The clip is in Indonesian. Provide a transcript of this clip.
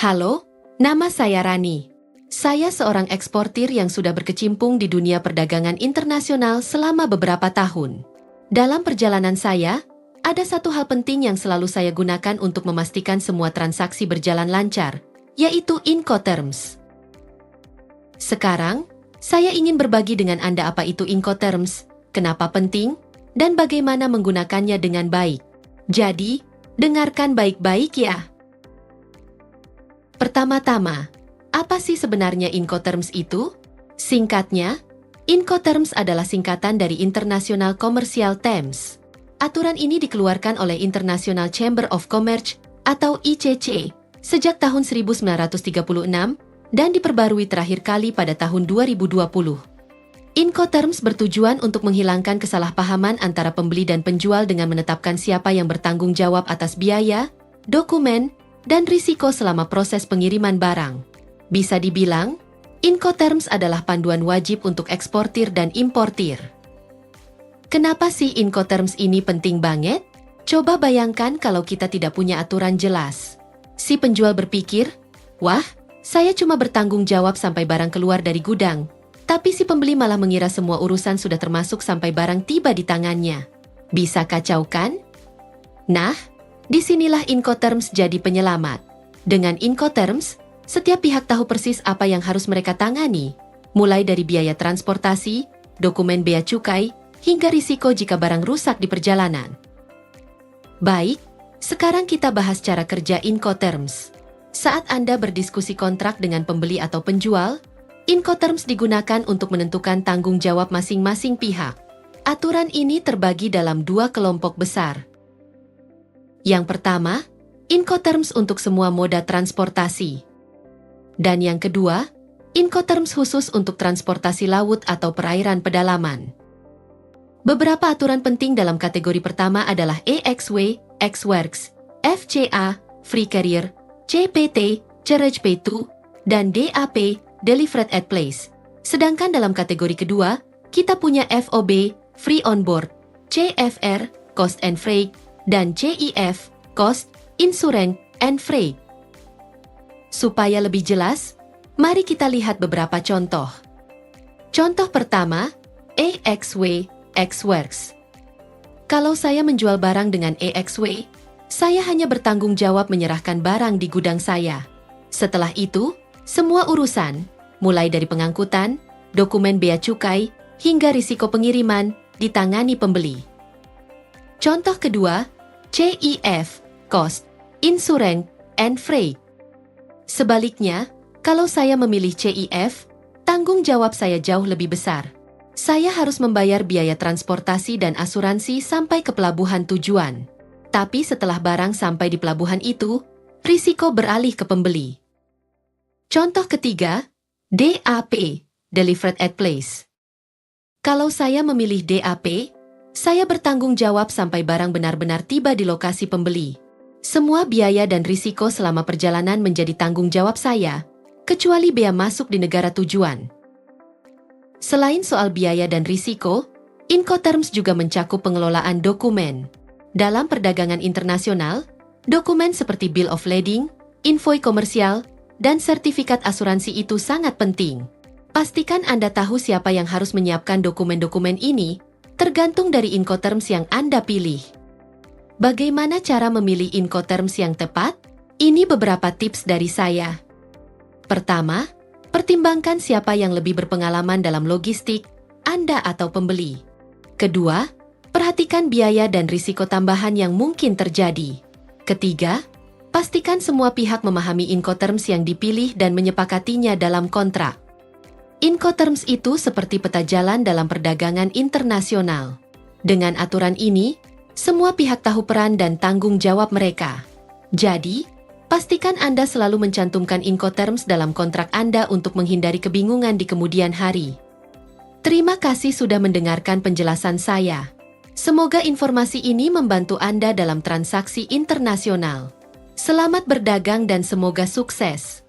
Halo, nama saya Rani. Saya seorang eksportir yang sudah berkecimpung di dunia perdagangan internasional selama beberapa tahun. Dalam perjalanan saya, ada satu hal penting yang selalu saya gunakan untuk memastikan semua transaksi berjalan lancar, yaitu Incoterms. Sekarang, saya ingin berbagi dengan Anda apa itu Incoterms, kenapa penting, dan bagaimana menggunakannya dengan baik. Jadi, dengarkan baik-baik ya. Pertama-tama, apa sih sebenarnya Incoterms itu? Singkatnya, Incoterms adalah singkatan dari International Commercial Terms. Aturan ini dikeluarkan oleh International Chamber of Commerce atau ICC sejak tahun 1936 dan diperbarui terakhir kali pada tahun 2020. Incoterms bertujuan untuk menghilangkan kesalahpahaman antara pembeli dan penjual dengan menetapkan siapa yang bertanggung jawab atas biaya, dokumen, dan risiko selama proses pengiriman barang. Bisa dibilang, Incoterms adalah panduan wajib untuk eksportir dan importir. Kenapa sih Incoterms ini penting banget? Coba bayangkan kalau kita tidak punya aturan jelas. Si penjual berpikir, wah, saya cuma bertanggung jawab sampai barang keluar dari gudang. Tapi si pembeli malah mengira semua urusan sudah termasuk sampai barang tiba di tangannya. Bisa kacau kan? Nah, disinilah Incoterms jadi penyelamat. Dengan Incoterms, setiap pihak tahu persis apa yang harus mereka tangani, mulai dari biaya transportasi, dokumen bea cukai, hingga risiko jika barang rusak di perjalanan. Baik, sekarang kita bahas cara kerja Incoterms. Saat Anda berdiskusi kontrak dengan pembeli atau penjual, Incoterms digunakan untuk menentukan tanggung jawab masing-masing pihak. Aturan ini terbagi dalam dua kelompok besar. Yang pertama, Incoterms untuk semua moda transportasi. Dan yang kedua, Incoterms khusus untuk transportasi laut atau perairan pedalaman. Beberapa aturan penting dalam kategori pertama adalah EXW, EXWorks, FCA, Free Carrier, CPT, Charge Pay To, dan DAP, Delivered at Place. Sedangkan dalam kategori kedua, kita punya FOB, Free On Board, CFR, Cost and Freight, dan CIF, Cost, Insurance, and Freight. Supaya lebih jelas, mari kita lihat beberapa contoh. Contoh pertama, EXW, EXWorks. Kalau saya menjual barang dengan EXW, saya hanya bertanggung jawab menyerahkan barang di gudang saya. Setelah itu, semua urusan, mulai dari pengangkutan, dokumen bea cukai, hingga risiko pengiriman, ditangani pembeli. Contoh kedua, CIF, Cost, Insurance, and Freight. Sebaliknya, kalau saya memilih CIF, tanggung jawab saya jauh lebih besar. Saya harus membayar biaya transportasi dan asuransi sampai ke pelabuhan tujuan. Tapi setelah barang sampai di pelabuhan itu, risiko beralih ke pembeli. Contoh ketiga, DAP, Delivered at Place. Kalau saya memilih DAP, saya bertanggung jawab sampai barang benar-benar tiba di lokasi pembeli. Semua biaya dan risiko selama perjalanan menjadi tanggung jawab saya, kecuali bea masuk di negara tujuan. Selain soal biaya dan risiko, Incoterms juga mencakup pengelolaan dokumen. Dalam perdagangan internasional, dokumen seperti Bill of Lading, invoice komersial, dan sertifikat asuransi itu sangat penting. Pastikan Anda tahu siapa yang harus menyiapkan dokumen-dokumen ini, tergantung dari Incoterms yang Anda pilih. Bagaimana cara memilih Incoterms yang tepat? Ini beberapa tips dari saya. Pertama, pertimbangkan siapa yang lebih berpengalaman dalam logistik, Anda atau pembeli. Kedua, perhatikan biaya dan risiko tambahan yang mungkin terjadi. Ketiga, pastikan semua pihak memahami Incoterms yang dipilih dan menyepakatinya dalam kontrak. Incoterms itu seperti peta jalan dalam perdagangan internasional. Dengan aturan ini, semua pihak tahu peran dan tanggung jawab mereka. Jadi, pastikan Anda selalu mencantumkan Incoterms dalam kontrak Anda untuk menghindari kebingungan di kemudian hari. Terima kasih sudah mendengarkan penjelasan saya. Semoga informasi ini membantu Anda dalam transaksi internasional. Selamat berdagang dan semoga sukses.